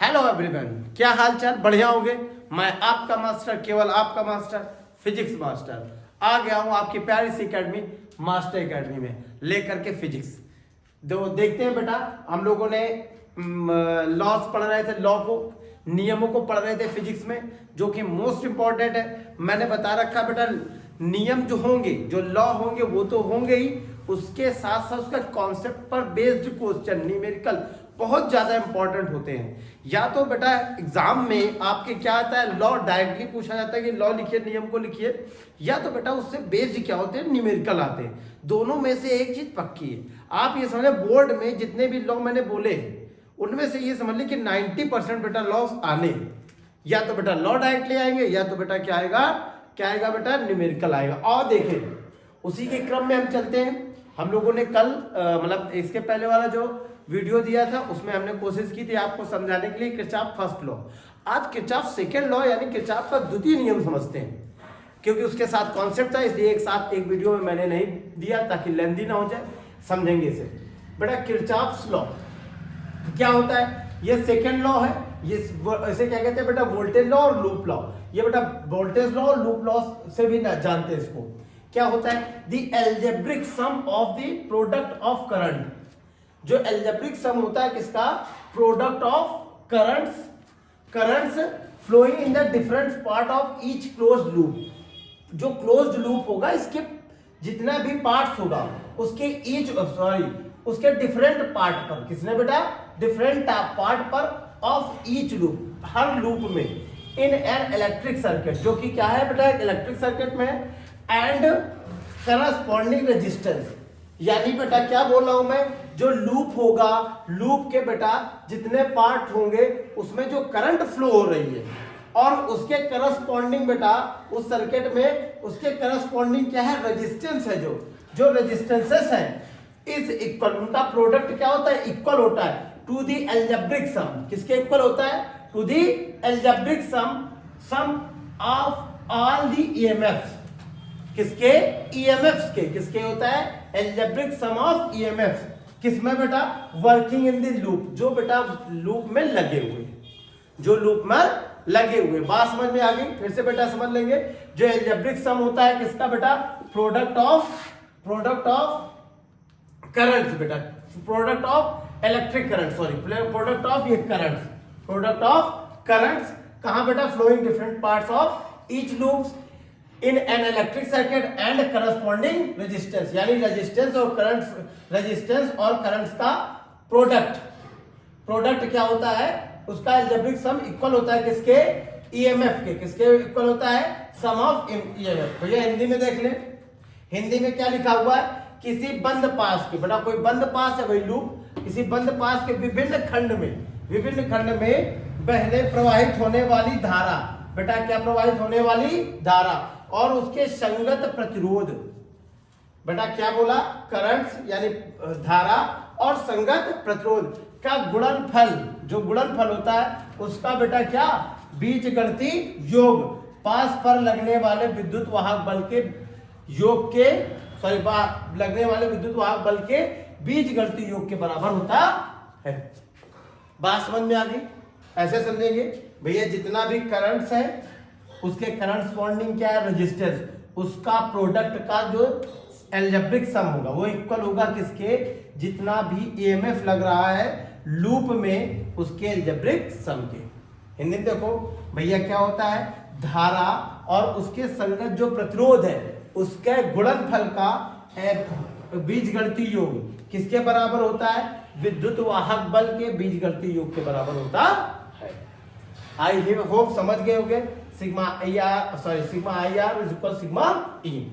Hello everyone, क्या हाल चाल? बढ़िया होंगे। मैं आपका मास्टर, केवल आपका मास्टर, फिजिक्स मास्टर आ गया हूं आपकी प्यारी सी एकेडमी मास्टर एकेडमी में लेकर के फिजिक्स। देखते हैं बेटा, हम लोगों ने लॉस पढ़ रहे थे, लॉ को, नियमों को पढ़ रहे थे फिजिक्स में, जो कि मोस्ट इंपॉर्टेंट है। मैंने बता रखा बेटा, नियम जो होंगे, जो लॉ होंगे वो तो होंगे ही, उसके साथ साथ उसका कॉन्सेप्ट पर बेस्ड क्वेश्चन न्यूमेरिकल बहुत ज्यादा इंपॉर्टेंट होते हैं। या तो बेटा एग्जाम में आपके क्या आता है, लॉ डायरेक्टली पूछा जाता है कि लॉ लिखिए, नियम को लिखिए, या तो बेटा उससे बेस्ड क्या होते हैं, न्यूमेरिकल आते हैं। दोनों में से एक चीज पक्की है। आप ये समझे, बोर्ड में जितने भी लॉ मैंने बोले उनमें से ये समझ ली कि 90% बेटा लॉस आने, या तो बेटा लॉ डायरेक्टली आएंगे, या तो बेटा क्या आएगा बेटा न्यूमेरिकल आएगा। और देखें, उसी के क्रम में हम चलते हैं। हम लोगों ने कल मतलब इसके पहले वाला जो वीडियो दिया था उसमें हमने कोशिश की थी आपको समझाने के लिए किरचॉफ फर्स्ट लॉ। आज किरचॉफ सेकेंड लॉ यानी किरचॉफ का द्वितीय नियम समझते हैं, क्योंकि उसके साथ कॉन्सेप्ट था, इसलिए एक साथ एक वीडियो में मैंने नहीं दिया ताकि लेंथी ना हो जाए। समझेंगे इसे। बेटा किरचॉफ लॉ क्या होता है? ये सेकेंड लॉ है। ये इसे क्या कहते हैं बेटा, वोल्टेज लॉ और लूप लॉ। ये बेटा वोल्टेज लॉ और लूप लॉ से भी जानते हैं इसको। क्या होता है? The algebraic sum of the product of current. जो एल्जेब्रिक सम होता है किसका? Product of currents flowing in the different part of each closed loop. जो क्लोज्ड लूप होगा, इसके जितना भी पार्ट्स होगा उसके डिफरेंट पार्ट पर, किसने बेटा? डिफरेंट पार्ट पर of each loop, her loop में, इन एन इलेक्ट्रिक सर्किट, जो कि क्या है बेटा, इलेक्ट्रिक सर्किट में, एंड करस्पॉन्डिंग रेजिस्टेंस। यानी बेटा क्या बोल रहा हूं मैं, जो लूप होगा, लूप के बेटा जितने पार्ट होंगे उसमें जो करंट फ्लो हो रही है और उसके करस्पॉन्डिंग बेटा उस सर्किट में उसके करस्पॉन्डिंग क्या है, रेजिस्टेंस है। जो रेजिस्टेंसेस है इज इक्वल, उनका प्रोडक्ट क्या होता है, इक्वल होता है टू द एल्जेब्रिक सम। किसके इक्वल होता है? To the algebraic sum of all the EMF. किसके? ईएमएफ के। किसके होता है? Algebraic sum of EMF. किसमें बेटा? वर्किंग इन द लूप, जो बेटा लूप में लगे हुए, जो लूप में लगे हुए। बात समझ में आ गई? फिर से बेटा समझ लेंगे। जो एल्जेब्रिक सम होता है किसका बेटा? प्रोडक्ट ऑफ करंट्स बेटा, product of electric current, sorry, product of ये करंट्स, प्रोडक्ट ऑफ करंट्स कहां बेटा? Flowing different parts of each loops in an electric circuit and corresponding resistance. यानी रेजिस्टेंस और करंट्स का प्रोडक्ट क्या होता है? उसका एल्जेब्रिक सम इक्वल होता है किसके? ईएमएफ के। किसके इक्वल होता है? सम ऑफ ईएमएफ। भैया हिंदी में देख ले, हिंदी में क्या लिखा हुआ है? किसी बंद पास के, बेटा कोई बंद पास है भाई लूप, किसी बंद पास के विभिन्न खंड में बहने प्रवाहित होने वाली धारा, बेटा क्या प्रवाहित होने वाली धारा, और उसके संगत प्रतिरोध। बेटा क्या बोला? करंट्स यानी धारा और संगत प्रतिरोध का गुणनफल, जो गुणनफल होता है उसका बेटा क्या? बीजगणितीय योग, पास पर लगने वाले विद्युत वाहक बल के योग के, लगने वाले विद्युत वाहक बल के बीजगणितीय योग के बराबर होता है। बात समझ में आ गई? ऐसे समझेंगे भैया, जितना भी करंट्स है उसके करस्पॉन्डिंग क्या है? रेजिस्टेंस। उसका प्रोडक्ट का जो एल्जेब्रिक सम होगा वो इक्वल होगा किसके? जितना भी ईएमएफ लग रहा है लूप में उसके एल्जेब्रिक सम के। हिंदी में देखो भैया क्या होता है? धारा और उसके संगत जो प्रतिरोध है उसके गुणनफल का बीजगणितीय योग किसके बराबर होता है? विद्युत वाहक बल के बीजगणितीय योग के बराबर होता है। आई होप समझ गए होंगे। Sigma I R is equal sigma ई।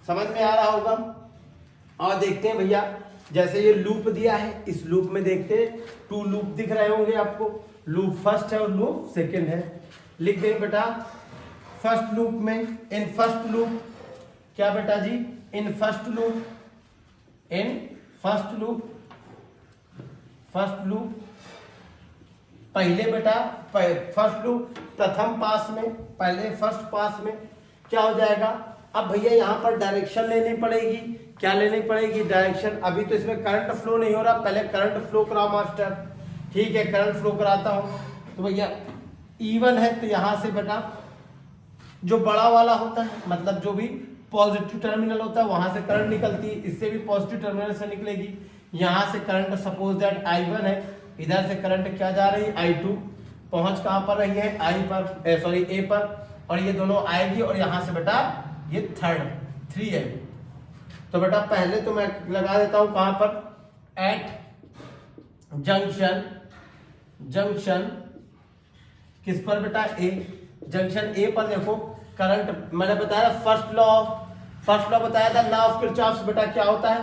समझ में आ रहा होगा। और देखते हैं भैया, जैसे ये लूप दिया है, इस लूप में देखते हैं 2 लूप दिख रहे होंगे आपको। लूप फर्स्ट है और लूप सेकंड है। लिख दें बेटा, फर्स्ट लूप में, इन फर्स्ट लूप क्या बेटा जी? इन फर्स्ट लूप पहले बेटा फर्स्ट लूप प्रथम पास में, पहले फर्स्ट पास में क्या हो जाएगा? अब भैया यहां पर डायरेक्शन लेनी पड़ेगी। क्या लेनी पड़ेगी? डायरेक्शन। अभी तो इसमें करंट फ्लो नहीं हो रहा, पहले करंट फ्लो कराओ मास्टर। ठीक है, करंट फ्लो कराता हूं। तो भैया E1 है तो यहां से बेटा जो बड़ा वाला होता है मतलब जो भी पॉजिटिव टर्मिनल होता है वहां से करंट निकलती है, इससे भी पॉजिटिव टर्मिनल से निकलेगी। यहां से करंट सपोज दैट I1 है, इधर से करंट क्या जा रही है I2, पहुंच कहां पर रही है I पर सॉरी A पर, और ये दोनों आएगी और यहां से बेटा ये थर्ड 3 है। तो बेटा पहले तो मैं लगा देता हूं कहां पर, एट जंक्शन किस पर बेटा ए, जंक्शन ए पर देखो करंट मैंने बताया फर्स्ट लॉ बताया था, लॉ ऑफ किरचॉफ्स बेटा क्या होता है,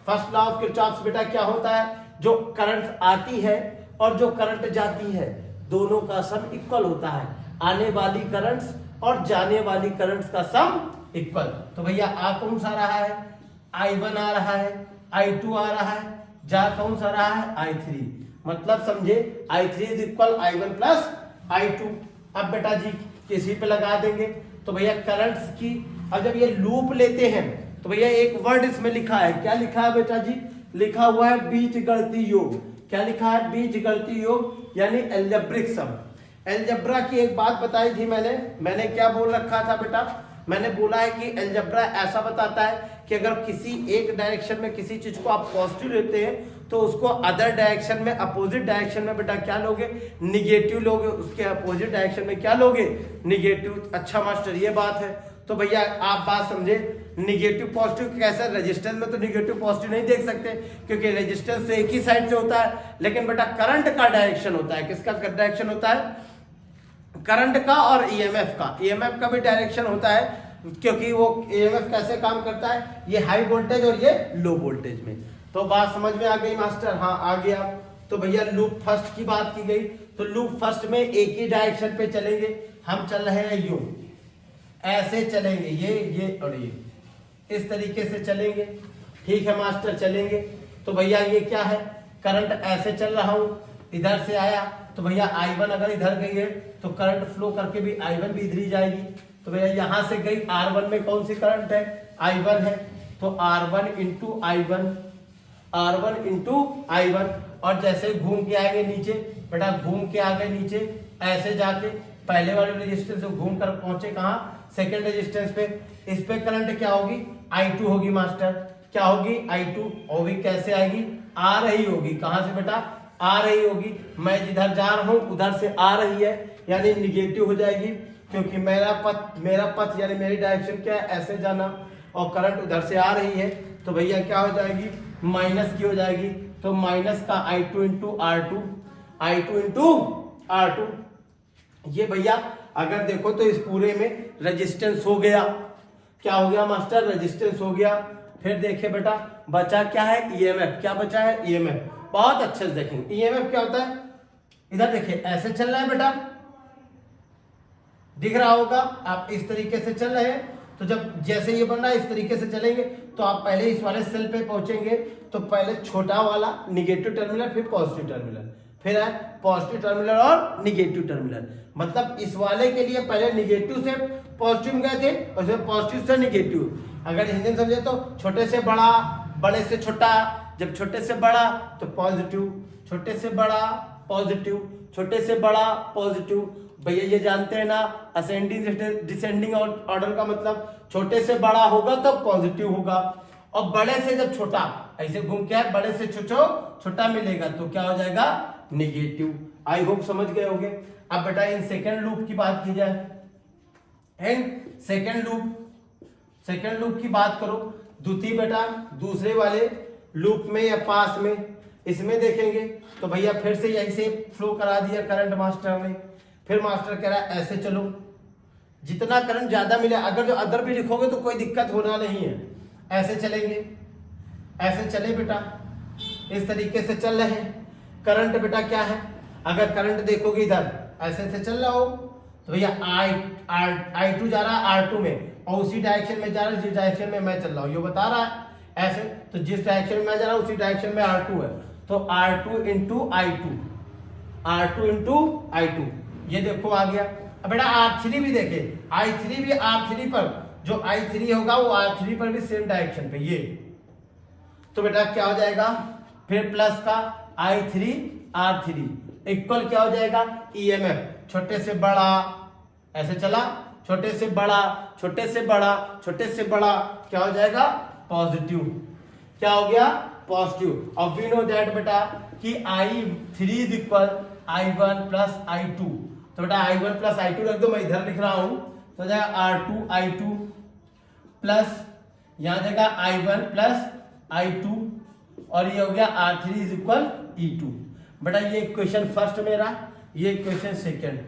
फर्स्ट लॉ ऑफ किरचॉफ्स बेटा क्या होता है, जो करंट आती है और जो करंट जाती है दोनों का सम इक्वल होता है, आने वाली करंट्स और जाने वाली करंट्स का सम इक्वल। तो भैया आ कौन सा रहा है, I1 आ रहा है, I2 आ रहा है, जा कौन सा रहा है I3, मतलब समझे I3 is equal I1 plus I2। अब बेटा जी किसी पे लगा देंगे तो भैया करंट्स की, अब जब ये लूप लेते हैं तो भैया एक वर्ड इसमें लिखा है, क्या लिखा है बेटा जी, लिखा हुआ है बीजगणितीय योग। क्या लिखा है, बीजगणितीय योग यानी एल्जेब्रिक सम। एल्जेब्रा की एक बात बताई थी मैंने क्या बोल रखा था बेटा, मैंने बोला है कि एल्जेब्रा ऐसा बताता है कि अगर किसी एक डायरेक्शन में किसी चीज को आप पॉजिटिव लेते हैं तो उसको अदर डायरेक्शन में अपोजिट डायरेक्शन में बेटा क्या लोगे, निगेटिव लोगे, उसके अपोजिट डायरेक्शन में क्या लोगे, निगेटिव। अच्छा मास्टर ये बात है, तो भैया आप बात समझे, निगेटिव पॉजिटिव कैसे, रेजिस्टेंस में तो निगेटिव पॉजिटिव नहीं देख सकते क्योंकि रेजिस्टेंस तो एक ही साइड से होता है, लेकिन बेटा करंट का डायरेक्शन होता है, किसका डायरेक्शन होता है, करंट का और ईएमएफ का भी डायरेक्शन होता है, क्योंकि वो ईएमएफ कैसे काम करता है, ये हाई वोल्टेज और ये लो वोल्टेज में। तो बात समझ में आ गई मास्टर, हाँ आ गया। तो भैया लूप फर्स्ट की बात की गई, तो लूप फर्स्ट में एक ही डायरेक्शन पे चलेंगे, हम चल रहे हैं यूं, ऐसे चलेंगे, ये और ये इस तरीके से चलेंगे, ठीक है मास्टर चलेंगे। तो भैया ये क्या है, करंट ऐसे चल रहा हूं, इधर से आया तो भैया I1 अगर इधर गई है तो करंट फ्लो करके भी I1 भी इधर ही जाएगी। तो भैया यहां से गई R1 में कौन सी करंट है, I1 है, तो R1 इंटू I1, और जैसे घूम के आएंगे नीचे बेटा, घूम के आ गए नीचे ऐसे जाके पहले वाले रेजिस्टेंस से घूम कर पहुंचे कहां, सेकेंड रेजिस्टेंस पे, इस पे करंट क्या होगी, I2 होगी मास्टर, क्या होगी I2, और भी कैसे आएगी, आ रही होगी, कहां से बेटा, आ रही होगी, मैं जिधर जा रहा हूं उधर से आ रही है, यानी निगेटिव हो जाएगी, क्योंकि मेरा पथ यानी मेरी डायरेक्शन क्या है, ऐसे जाना, और करंट उधर से आ रही है, तो भैया क्या हो जाएगी, माइनस की हो जाएगी, तो माइनस का I2 इंटू R2। ये भैया अगर देखो तो इस पूरे में रेजिस्टेंस हो गया, क्या हो गया मास्टर, रेजिस्टेंस हो गया। फिर देखिए बेटा बचा क्या है, ईएमएफ, क्या बचा है, ईएमएफ। बहुत अच्छे से देखेंगे ईएमएफ क्या होता है, इधर देखिए ऐसे चल रहा है बेटा, दिख रहा होगा, आप इस तरीके से चल रहे हैं, तो जब जैसे ये बन रहा है इस तरीके से चलेंगे तो आप पहले इस वाले सेल पे पहुंचेंगे, तो पहले छोटा वाला निगेटिव टर्मिनल, फिर पॉजिटिव टर्मिनल, फिर है पॉजिटिव टर्मिनल और निगेटिव टर्मिनल। मतलब इस वाले के लिए पहले निगेटिव से पॉजिटिव गए थे और फिर पॉजिटिव से निगेटिव। अगर हिंदी में समझे तो छोटे से बड़ा, बड़े से छोटा, जब छोटे से बड़ा तो पॉजिटिव, छोटे से बड़ा पॉजिटिव, छोटे से बड़ा पॉजिटिव। भैया ये जानते हैं ना असेंडिंग डिसेंडिंग ऑर्डर का मतलब, छोटे से बड़ा होगा तो पॉजिटिव होगा, और बड़े से जब छोटा ऐसे घूम के आए, बड़े से छोटा मिलेगा तो क्या हो जाएगा, निगेटिव। आई होप समझ गए होंगे। अब बेटा इन सेकेंड लूप की बात की जाए, एंड सेकेंड लूप की बात करो, द्वितीय बेटा दूसरे वाले लूप में या पास में, इसमें देखेंगे तो भैया फिर से यही से फ्लो करा दिया करंट मास्टर ने। फिर मास्टर कह रहा है ऐसे चलो, जितना करंट ज्यादा मिले, अगर जो अदर भी लिखोगे तो कोई दिक्कत होना नहीं है, ऐसे चलेंगे, ऐसे चले बेटा, इस तरीके से चल रहे हैं। करंट बेटा क्या है, अगर करंट देखोगे इधर ऐसे से चल रहा हो तो भैया I2 जा रहा है R2 में, और उसी डायरेक्शन में जा रहा है जिस डायरेक्शन में मैं चल रहा हूँ, ये बता रहा है ऐसे, तो जिस डायरेक्शन में मैं जा रहा हूँ उसी डायरेक्शन में R2 है, तो R2 इंटू I2, ये देखो आ गया। अब बेटा R3 भी देखे, I3 भी R3 पर, जो I3 होगा वो R3 पर भी सेम डायरेक्शन पे, ये तो बेटा क्या हो जाएगा, फिर प्लस का I3 R3, इक्वल क्या हो जाएगा ईएमएफ, छोटे से बड़ा ऐसे चला, छोटे से बड़ा, छोटे से बड़ा, छोटे से बड़ा, क्या हो जाएगा पॉजिटिव, क्या हो गया पॉजिटिव। अब वी नो दैट बेटा कि I3 is equal I1 plus I2, तो बेटा I1 प्लस I2 रख दो, मैं इधर लिख रहा हूं तो जाएगा R2 I2 प्लस यहां जाएगा I1 प्लस I2 और ये हो गया R3 इज इक्वल E2। बेटा ये इक्वेशन फर्स्ट मेरा, ये इक्वेशन सेकंड,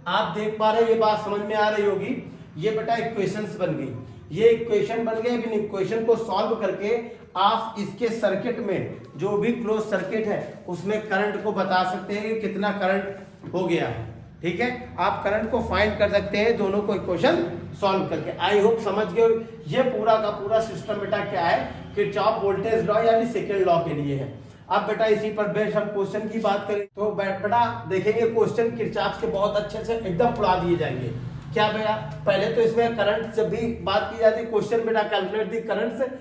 आप देख पा रहे हो, ये बात समझ में आ रही होगी। ये बेटा इक्वेशंस बन गई, ये इक्वेशन बन गए। इन इक्वेशन को सॉल्व करके आप इसके सर्किट में जो भी क्लोज सर्किट है उसमें करंट को बता सकते हैं कि कितना करंट हो गया है, ठीक है। आप करंट को फाइंड कर सकते हैं दोनों को इक्वेशन सॉल्व करके। आई होप समझ गए। ये पूरा का पूरा सिस्टम बेटा क्या है, किरचॉफ वोल्टेज लॉ यानी सेकंड लॉ के लिए है। अब बेटा इसी पर बेस्ड हम क्वेश्चन की बात करें तो बेटा देखेंगे क्वेश्चन किरचॉफ के बहुत अच्छे से एकदम उड़ा दिए जाएंगे। क्या भैया, पहले तो इसमें करंट से भी बात की जाती है। क्वेश्चन बेटा calculate the current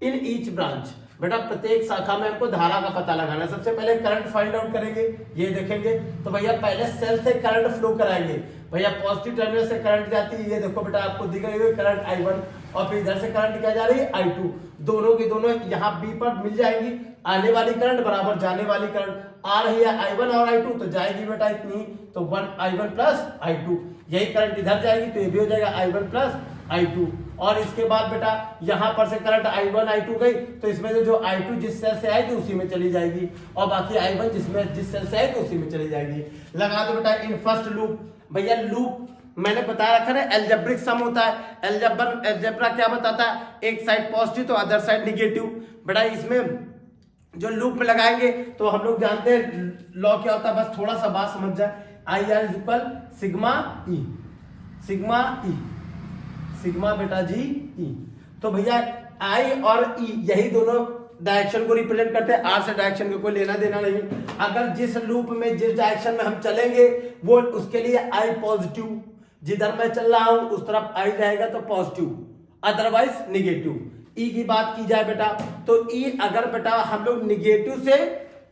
in each branch, बेटा प्रत्येक शाखा में हमको धारा का पता लगाना है। सबसे पहले करंट फाइंड आउट करेंगे, ये देखेंगे तो भैया पहले सेल से करंट फ्लो कराएंगे। भैया पॉजिटिव टर्मिनल से करंट जाती है, ये देखो बेटा आपको दिख रही है करंट I1 और फिर इधर से करंट क्या जा रही है I2, दोनों की दोनों यहाँ B पर मिल जाएंगी। आने वाली करंट बराबर जाने वाली करंट, आ रही है I1 और I2 तो जाएगी बेटा इतनी, तो 1 I1 प्लस I2, यही करंट इधर जाएगी तो ये भी हो जाएगा I1 प्लस I2। और इसके बाद बेटा यहां पर से करंट I1 I2 गई तो इसमें से जो I2 जिस सेल से आई थी उसी में चली जाएगी और बाकी I1 जिस सेल से आई थी उसी में चली जाएगी। लगा दो बेटा इन फर्स्ट लूप। भैया लूप मैंने बताया रखा है एल्जेब्रिक सम होता है। एल्जेब्रा क्या बताता है, एक साइड पॉजिटिव तो अदर साइड निगेटिव। बेटा इसमें जो लूप में लगाएंगे तो हम लोग जानते हैं लॉ क्या होता है, बस थोड़ा सा बात समझ जाए। IR is equal sigma E, sigma E, sigma बेटा जी ई। तो भैया I और E यही दोनों डायरेक्शन को रिप्रेजेंट करते हैं, R से डायरेक्शन को कोई लेना देना नहीं। अगर जिस लूप में जिस डायरेक्शन में हम चलेंगे वो उसके लिए I पॉजिटिव, जिधर मैं चल रहा हूं उस तरफ I रहेगा तो पॉजिटिव, अदरवाइज निगेटिव। E की बात की जाए बेटा तो E अगर बेटा हम लोग निगेटिव से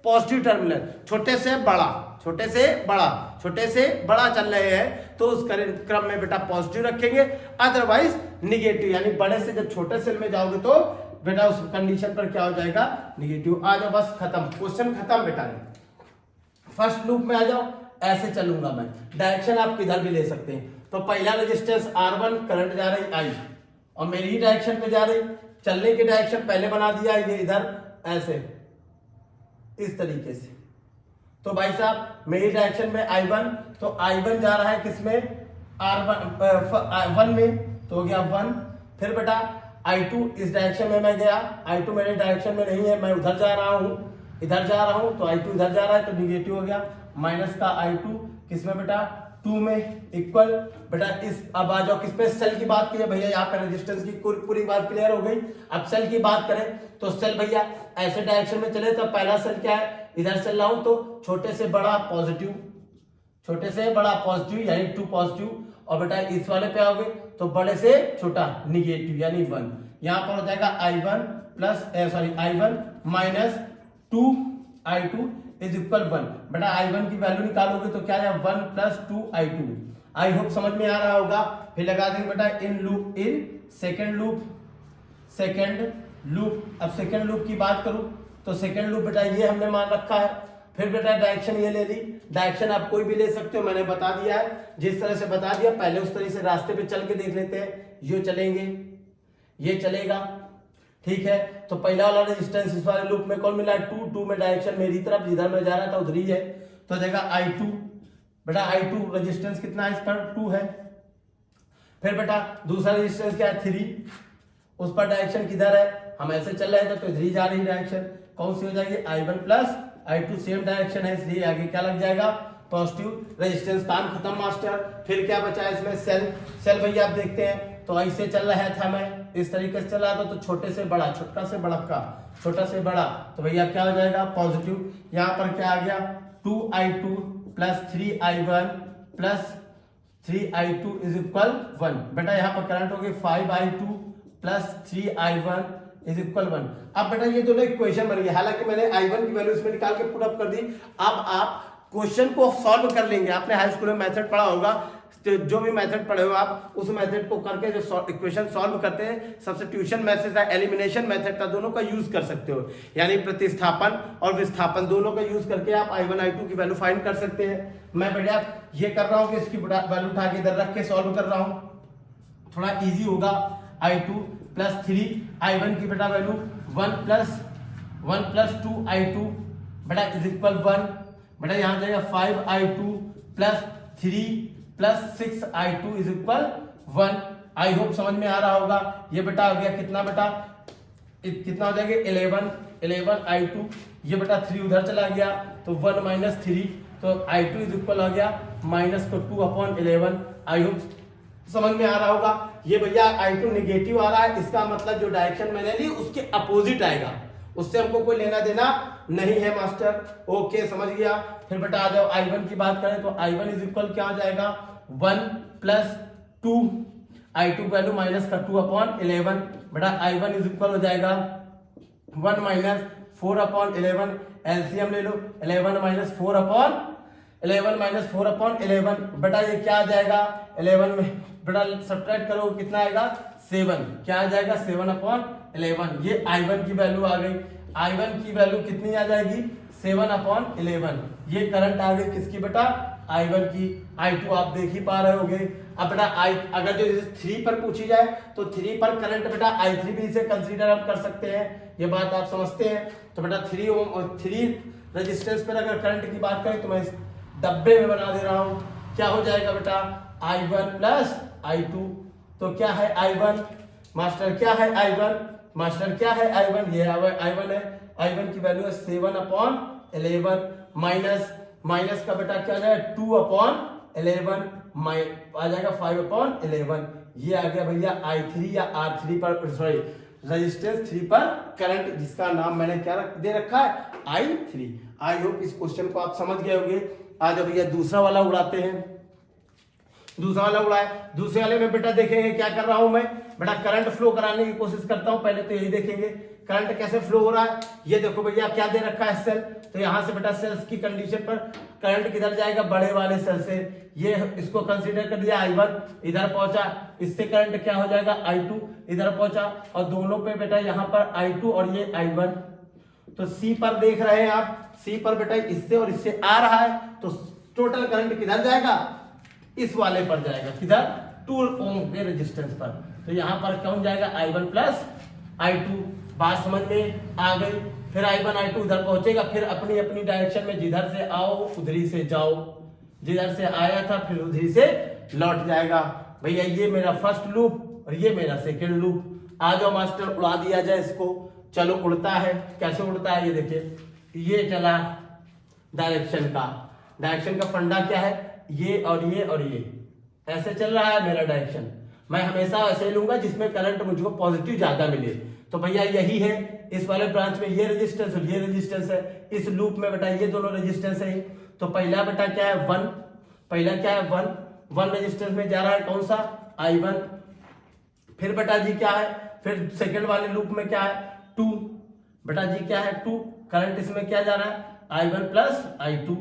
पॉजिटिव टर्मिनल, छोटे से बड़ा, छोटे से बड़ा, छोटे से बड़ा चल रहे हैं तो उस क्रम में बेटा पॉजिटिव रखेंगे, अदरवाइज निगेटिव। यानी बड़े से जब छोटे सेल में जाओगे तो बेटा उस कंडीशन पर क्या हो जाएगा निगेटिव। आ जाओ बस खत्म, क्वेश्चन खत्म बेटा। फर्स्ट लूप में आ जाओ, ऐसे चलूंगा मैं, डायरेक्शन आप किधर भी ले सकते हैं। तो पहला रेजिस्टेंस R1 करंट जा रही I और मेरी ही डायरेक्शन पे जा रही, चलने की डायरेक्शन पहले बना दिया ये इधर ऐसे इस तरीके से। तो भाई साहब मेरी डायरेक्शन में I1 तो I1 जा रहा है किसमें R1 में तो हो गया 1। फिर बेटा I2 इस डायरेक्शन में मैं गया, I2 मेरे डायरेक्शन में नहीं है, मैं उधर जा रहा हूं, इधर जा रहा हूं तो I2 इधर जा रहा है तो निगेटिव हो गया, माइनस का I2 किसमें बेटा 2 में इक्वल। बेटा इस अब आ जाओ किस पे, सेल की बात की है भैया, यहाँ पे रेजिस्टेंस की पूरी बात क्लियर हो गई। अब सेल की बात करें तो सेल भैया ऐसे डायरेक्शन में चले तो पहला सेल क्या है, इधर चल रहा हूं तो छोटे से बड़ा पॉजिटिव, छोटे से बड़ा पॉजिटिव यानी 2 पॉजिटिव। और बेटा इस वाले पे आओगे तो बड़े से छोटा निगेटिव यानी 1। यहां पर हो जाएगा I1 plus I1 minus 2 I2 is equal 1। बेटा I1 की वैल्यू निकालोगे तो क्या है 1 प्लस 2 I2। आई होप समझ में आ रहा होगा। फिर लगा देंगे बेटा in loop, in second loop, second loop. अब सेकेंड लूप की बात करूं तो सेकेंड लूप बेटा ये हमने मान रखा है। फिर बेटा डायरेक्शन ये ले ली, डायरेक्शन आप कोई भी ले सकते हो, मैंने बता दिया है, जिस तरह से बता दिया पहले उस तरह से रास्ते पे चल के देख लेते हैं। ये चलेंगे, ये चलेगा, ठीक है। तो पहला वाला रेजिस्टेंस इस वाले लूप में कौन मिला है 2 में डायरेक्शन मेरी तरफ, जिधर मैं जा रहा था उधर ही है तो देगा I2। बेटा I2 रेजिस्टेंस कितना है इस पर 2 है। फिर बेटा दूसरा रेजिस्टेंस क्या है 3, उस पर डायरेक्शन किधर है, हम ऐसे चल रहे थे तो इधर ही जा रही डायरेक्शन, कौन सी हो जाएगी I1 plus I2 same direction है इसलिए आगे क्या लग जाएगा पॉजिटिव। रेजिस्टेंस काम खत्म मास्टर। फिर क्या बचा है इसमें सेल, सेल भैया आप देखते हैं तो ऐसे चल रहा था, मैं इस तरीके से चल रहा था तो छोटे से बड़ा, छोटा से बड़ा का छोटा से बड़ा तो भैया क्या हो जाएगा पॉजिटिव। यहाँ पर क्या आ गया 2I2 plus 3I1 plus 3I2 is equal 1। बेटा यहाँ पर करंट हो गई 5I2 plus 3I1 is equal 1। अब बेटा ये दोनों इक्वेशन बन गई, हालांकि मैंने I1 की वैल्यू इसमें निकाल के पुट अप कर दी। अब आप क्वेश्चन को सॉल्व कर लेंगे। आपने हाई स्कूल में मेथड पढ़ा होगा, तो जो भी मेथड पढ़े हो आप उस मेथड को करके जो इक्वेशन सॉल्व करते हैं, सब्स्टिट्यूशन मेथड था, एलिमिनेशन मेथड था, दोनों का यूज कर सकते हो। यानी प्रतिस्थापन और विस्थापन दोनों का यूज करके आप I1 I2 की वैल्यू फाइंड कर सकते हैं। मैं बढ़िया ये कर रहा हूँ कि इसकी वैल्यू उठा के इधर रख के सॉल्व कर रहा हूँ, थोड़ा ईजी होगा। I2 प्लस 3 I1 की बेटा वैल्यू 1 प्लस 2 I2 बेटा इज इक्वल 1 बेटा, यहाँ जाएगा 5 I2 plus 3 plus 6 I2 is equal 1। I hope समझ में आ रहा होगा। ये बेटा आ गया कितना बेटा, कितना हो जाएगा 11 I2, ये बेटा 3 उधर चला गया तो 1 माइनस 3, तो I2 इज इक्वल हो गया माइनस को 2/11। आई होप समझ में आ रहा होगा। ये भैया I2 नेगेटिव आ रहा है, इसका मतलब जो डायरेक्शन मैंने ली उसके अपोजिट आएगा, उससे हमको कोई लेना देना नहीं है मास्टर। ओके समझ गया। फिर बेटा आ जाओ I1 की बात करें तो I1 इज इक्वल क्या आ जाएगा 1 प्लस 2 I2 वैल्यू माइनस का 2/11 बेटा I1 इज इक्वल हो जाएगा 1 माइनस 4/11। एलसीएम ले लो, 11 माइनस 4/11 बेटा ये क्या आ जाएगा 11 में बेटा सब्ट्रैक्ट करो कितना आएगा 7, क्या आ जाएगा 7/11। ये I1 की वैल्यू आ गई। I1 की वैल्यू कितनी आ जाएगी 7/11। ये करंट आ गई किसकी बेटा I1 की। I2 आप देख ही पा रहे होगे। अब बेटा अगर जो 3 पर पूछी जाए तो 3 पर करंट बेटा I3 भी इसे कंसीडर आप कर सकते हैं, ये बात आप समझते हैं। तो बेटा 3 रेजिस्टेंस पर अगर करंट की बात करें तो मैं इस डब्बे में बना दे रहा हूं, क्या हो जाएगा बेटा I1 प्लस I2। तो क्या है I1 मास्टर, क्या है I1 मास्टर, क्या है I1, ये I1 है। I1 की वैल्यू है 7/11 माइनस का बेटा क्या जाएगा 2/11 आ जाएगा 5/11। ये आ गया भैया I3 या R3 पर, सॉरी रेजिस्टेंस 3 पर करंट, जिसका नाम मैंने क्या दे रखा है I3। आई होप इस क्वेश्चन को आप समझ गए होंगे। आ जाओ भैया दूसरा वाला उड़ाते हैं। दूसरा वाला उड़ाए, दूसरे वाले में बेटा देखेंगे क्या कर रहा हूं मैं, बेटा करंट फ्लो कराने की कोशिश करता हूं। पहले तो यही देखेंगे करंट कैसे फ्लो हो रहा है। ये देखो भैया क्या दे रखा है सेल, तो यहां से बेटा सेल्स की कंडीशन पर करंट किधर जाएगा बड़े वाले सेल से, ये इसको कंसीडर कर दिया I1 इधर पहुंचा, इससे करंट क्या हो जाएगा I2 इधर पहुंचा, और दोनों पे बेटा यहाँ पर I2 और ये I1। तो C पर देख रहे हैं आप, C पर बेटा इससे और इससे आ रहा है, तो टोटल करंट किधर जाएगा इस वाले पर जाएगा, किधर 2 ओम के रेजिस्टेंस पर। तो यहाँ पर कौन जाएगा I1 प्लस I2। बात समझ में आ गई। फिर I1 I2 उधर पहुंचेगा, फिर अपनी अपनी डायरेक्शन में जिधर से आओ उधरी से जाओ, जिधर से आया था फिर उधरी से लौट जाएगा। भैया ये मेरा फर्स्ट लूप और ये मेरा सेकेंड लूप। आ जाओ मास्टर उड़ा दिया जाए इसको। चलो उड़ता है, कैसे उड़ता है ये देखिए, ये चला डायरेक्शन का फंडा क्या है, ये और ये और ये ऐसे चल रहा है मेरा डायरेक्शन। मैं हमेशा ऐसे लूंगा जिसमें करंट मुझको पॉजिटिव ज्यादा मिले। तो भैया यही है, इस वाले ब्रांच में ये रेजिस्टेंस और ये रेजिस्टेंस है, इस लूप में बेटा ये दोनों रेजिस्टेंस है। तो पहला बेटा क्या है 1, पहला क्या है 1 रेजिस्टेंस में जा रहा है कौन सा I1। फिर बेटा जी क्या है, फिर सेकंड वाले लूप में क्या है 2, बेटा जी क्या है 2, करंट इसमें क्या जा रहा है I1 प्लस I2।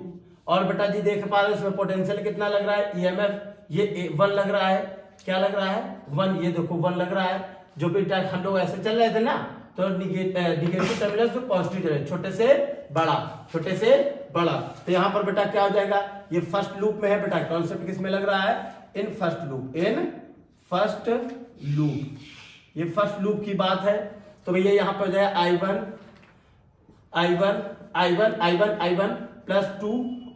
और बेटा जी देख पा रहे हो इसमें पोटेंशियल कितना लग रहा है EMF ये 1 लग रहा है, क्या लग रहा है 1, ये देखो 1 लग रहा है। जो बेटा हम लोग ऐसे चल रहे थे ना, तो निगेटिव टर्मिनल से पॉजिटिव चले, छोटे से बड़ा। तो यहाँ पर बेटा क्या हो जाएगा, ये फर्स्ट लूप में है बेटा, कॉन्सेप्ट किस में लग रहा है इन फर्स्ट लूप, ये फर्स्ट लूप की बात है। तो भैया यहाँ पर हो जाएगा I1 plus 2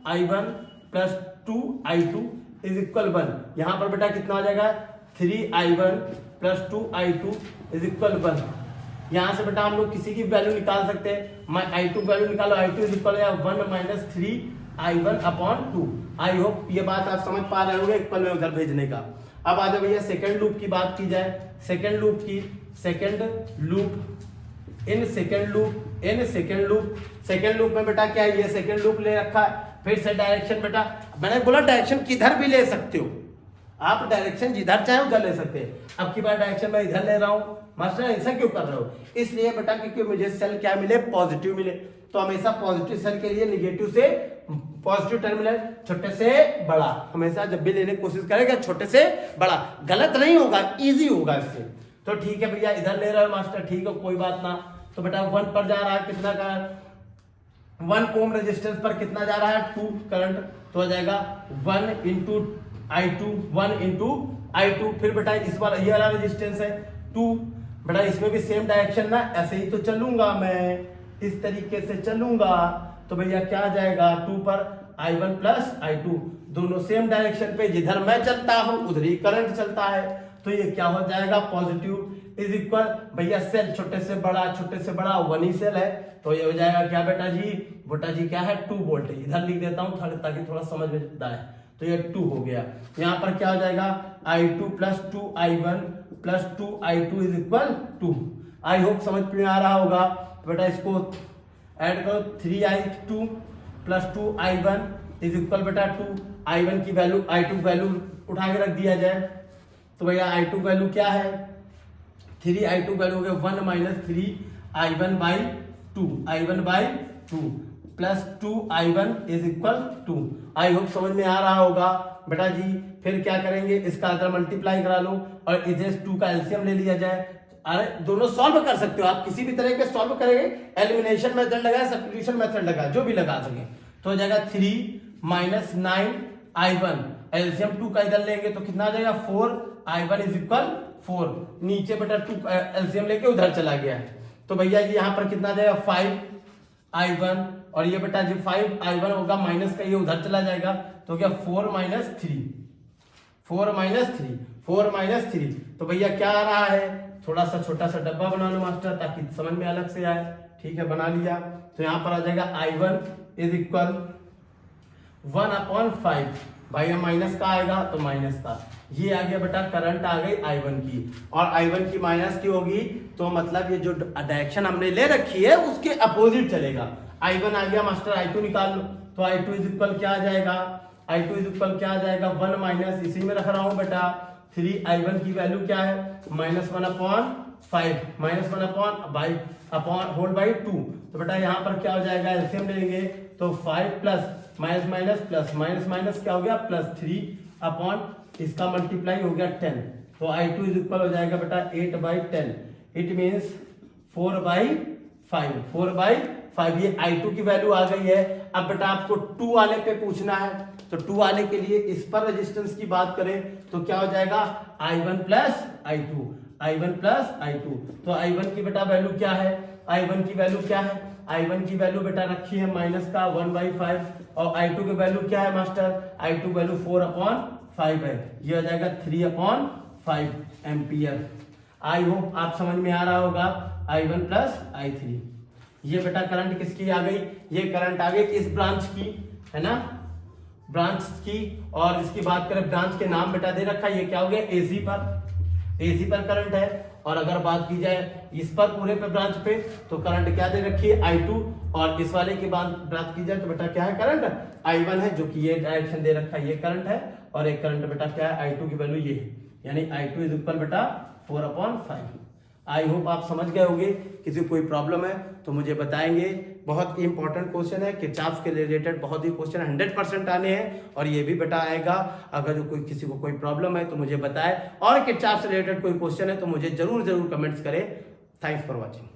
I1 plus 2 I2 is equal 1। यहाँ पर बेटा कितना हो जाएगा 3 I1 plus 2 I2 is equal 1। यहाँ से बेटा हम लोग किसी की वैल्यू निकाल सकते हैं। मैं I2 वैल्यू निकालो, I2 is equal 1 minus 3 I1/2। I hope ये बात आप समझ पा रहे होंगे इक्वल में उधर भेजने का। अब आ जाओ भैया सेकेंड लूप की बात की जाए, सेकेंड लूप में बेटा क्या है, ये सेकेंड लूप ले रखा है। फिर से डायरेक्शन बेटा मैंने बोला डायरेक्शन किधर भी ले सकते हो आप, डायरेक्शन जिधर चाहे उधर ले सकते हैं। अब की बार डायरेक्शन मैं इधर ले रहा हूं, मास्टर ऐसा क्यों कर रहे हो, इसलिए बेटा क्योंकि मुझे सेल क्या मिले पॉजिटिव मिले। तो हमेशा पॉजिटिव सेल के लिए निगेटिव से पॉजिटिव टर्मिनल, छोटे से बड़ा, हमेशा जब भी लेने की कोशिश करेगा छोटे से बड़ा, गलत नहीं होगा, इजी होगा इससे। तो ठीक है भैया, इधर ले रहा है मास्टर, ठीक है कोई बात ना। तो बेटा 1 पर जा रहा है, कितना का 1 ओम रेजिस्टेंस पर कितना जा रहा है 2 करंट, तो हो जाएगा 1 इंटू I2, 1 इंटू I2। फिर बेटा इस बार ये वाला रेजिस्टेंस है 2, बेटा इसमें भी सेम डायरेक्शन ना, ऐसे ही तो चलूंगा मैं, इस तरीके से चलूंगा, तो भैया क्या आ जाएगा 2 पर I1 प्लस I2, दोनों सेम डायरेक्शन पे, जिधर मैं चलता हूं उधर ही करंट चलता है, तो ये क्या हो जाएगा पॉजिटिव इज इक्वल, भैया सेल छोटे से बड़ा 1 ही सेल है, तो ये हो जाएगा क्या बेटा जी क्या है 2 वोल्ट। इधर लिख देता हूं ताकि थोड़ा समझ में आए, तो ये 2 हो गया। यहाँ पर क्या हो जाएगा I2 plus 2 I1 plus 2 I2 is equal 2। I hope समझ में आ रहा होगा। बेटा इसको ऐड करो, 3I2 plus 2 I1 is equal बेटा 2, I1 की वैल्यू I2 वैल्यू उठा के रख दिया जाए, तो भैया I2 वैल्यू क्या है 3I2 वैल्यू हो गया 1 minus 3I1 by 2, I1 by 2 plus 2I1 is equal 2। I hope समझ में आ रहा होगा बेटा जी। फिर क्या करेंगे, इसका अगर मल्टीप्लाई करा लो और इधर 2 का एलसीएम ले लिया जाए, अरे दोनों सॉल्व कर सकते हो आप, किसी भी तरह के सॉल्व करेंगे, एलिमिनेशन मेथड लगाए, सब्स्टिट्यूशन मेथड लगाए, जो भी लगा सके, तो हो जाएगा 3 माइनस 9I1, एलसीएम 2 का इधर लेंगे तो कितना आ जाएगा 4I1 इज इक्वल 4, नीचे बेटा 2 एलसीएम लेके उधर चला गया है, तो भैया जी यहाँ पर कितना आ जाएगा 5I1, और ये बेटा जी 5I1 होगा माइनस का, ये उधर चला जाएगा, तो क्या 4 माइनस 3, तो भैया क्या आ रहा है, थोड़ा सा छोटा सा डब्बा बना लो मास्टर ताकि समझ में अलग से आए, ठीक है बना लिया। तो यहाँ पर आ जाएगा I1 इज इक्वल 1/5, भाई माइनस का आएगा तो माइनस का, ये आ गया बेटा करंट आ गई I1 की, और I1 की माइनस की होगी तो मतलब ये जो डायरेक्शन हमने ले रखी है उसके अपोजिट चलेगा। I1 आ गया मास्टर, I2 निकाल लो, तो I2 इज इक्वल क्या आ जाएगा, I2 इज इक्वल क्या आ जाएगा 1 माइनस, इसी में रख रहा हूं बेटा 3I1 की वैल्यू क्या है -1/5, -1/5 होल बाई 2, तो बेटा यहाँ पर क्या हो जाएगा एलसीएम लेंगे तो 5 plus minus minus plus minus minus क्या हो गया +3 इसका मल्टीप्लाई हो गया 10, तो I2 इज इक्वल हो जाएगा बेटा 8/10, इट मीन्स 4/5, ये I2 की वैल्यू आ गई है। अब बेटा आपको 2 वाले पे पूछना है, तो 2 वाले के लिए इस पर रेजिस्टेंस की बात करें तो क्या हो जाएगा I1 प्लस I2, तो I1 की बेटा वैल्यू क्या है, I1 की वैल्यू बेटा रखी है माइनस का 1/5, और I2 की वैल्यू क्या है मास्टर, I2 वैल्यू 4/5 है, ये हो जाएगा 3/5 एम्पियर। आई होप आप समझ में आ रहा होगा I1 प्लस I3। ये बेटा करंट किसकी आ गई, ये करंट आ गई इस ब्रांच की, है ना, ब्रांच की, और इसकी बात करें ब्रांच के नाम बेटा दे रखा है, ये क्या हो गया एसी पर करंट है, और अगर बात की जाए इस पर पूरे पे ब्रांच पे तो करंट क्या दे रखी है I2, और इस वाले की बात की जाए तो बेटा क्या है करंट I1 है, जो कि ये डायरेक्शन दे रखा है, ये करंट है, और एक करंट बेटा क्या है I2 की वैल्यू ये है, यानी I2 इज इक्वल बेटा 4/5। आई होप आप समझ गए होंगे। किसी को कोई प्रॉब्लम है तो मुझे बताएंगे। बहुत ही इंपॉर्टेंट क्वेश्चन है, किरचॉफ के रिलेटेड बहुत ही क्वेश्चन 100% आने हैं, और ये भी बेटा आएगा। अगर जो कोई किसी को कोई प्रॉब्लम है तो मुझे बताए, और किरचॉफ से रिलेटेड कोई क्वेश्चन है तो मुझे जरूर कमेंट्स करें। Thanks for watching.